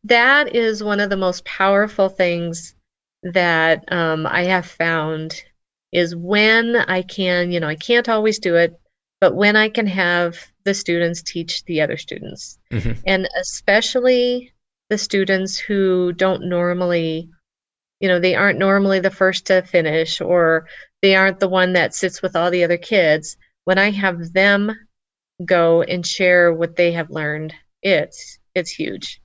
that is one of the most powerful things that I have found is when I can, I can't always do it, but when I can have the students teach the other students. Hmm. And especially the students who don't normally, they aren't normally the first to finish, or they aren't the one that sits with all the other kids. When I have them go and share what they have learned, it's huge.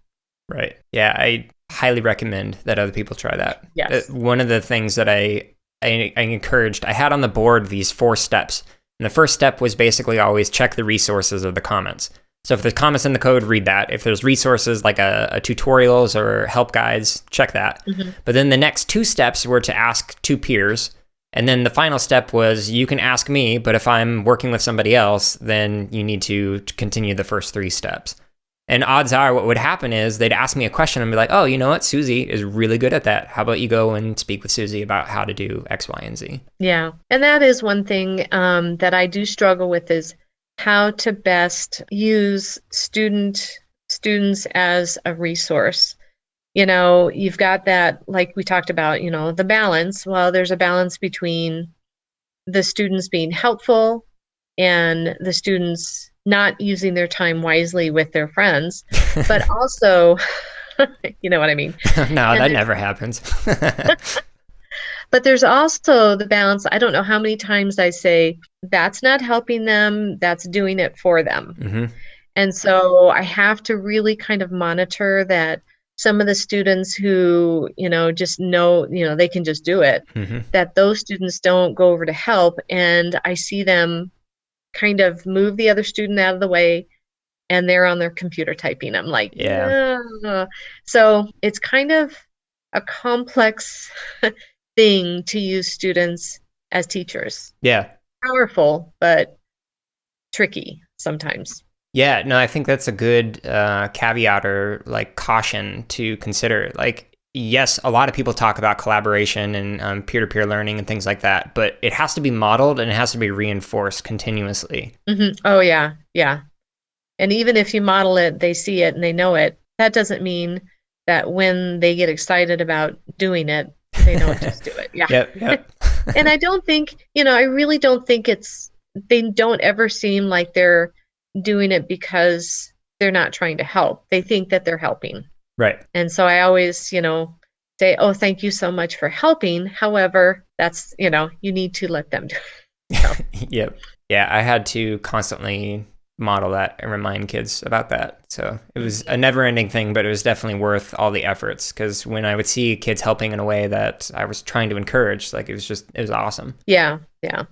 Right. Yeah, I highly recommend that other people try that. Yes. One of the things that I encouraged, I had on the board these 4 steps. And the first step was basically always check the resources of the comments. So if there's comments in the code, read that. If there's resources like a tutorials or help guides, check that. Hmm. But then the next 2 steps were to ask 2 peers. And then the final step was you can ask me, but if I'm working with somebody else, then you need to continue the first 3 steps. And odds are what would happen is they'd ask me a question and be like, oh, you know what? Susie is really good at that. How about you go and speak with Susie about how to do X, Y, and Z? Yeah. And that is one thing that I do struggle with is how to best use students as a resource. You've got that, like we talked about, the balance. Well, there's a balance between the students being helpful and the students not using their time wisely with their friends, but also, you know what I mean? No, And that never happens. but there's also the balance. I don't know how many times I say, that's not helping them, that's doing it for them. Hmm. And so I have to really kind of monitor that some of the students who, just know, they can just do it, Hmm. that those students don't go over to help. And I see them kind of move the other student out of the way and they're on their computer typing. I'm like, Yeah. no. So it's kind of a complex thing to use students as teachers. Yeah. Powerful, but tricky sometimes. Yeah, no, I think that's a good caveat or like caution to consider. Like, yes, a lot of people talk about collaboration and peer-to-peer learning and things like that, but it has to be modeled and it has to be reinforced continuously. Oh, yeah. Yeah. And even if you model it, they see it and they know it. That doesn't mean that when they get excited about doing it, they don't just do it. Yeah. Yep, yep. And I don't think, I really don't think they don't ever seem like they're doing it because they're not trying to help. They think that they're helping. Right. And so I always, say, oh, thank you so much for helping. However, that's, you need to let them do it. So, Yep. Yeah, I had to constantly model that and remind kids about that. So it was a never ending thing, but it was definitely worth all the efforts because when I would see kids helping in a way that I was trying to encourage, like it was awesome. yeah. Yeah.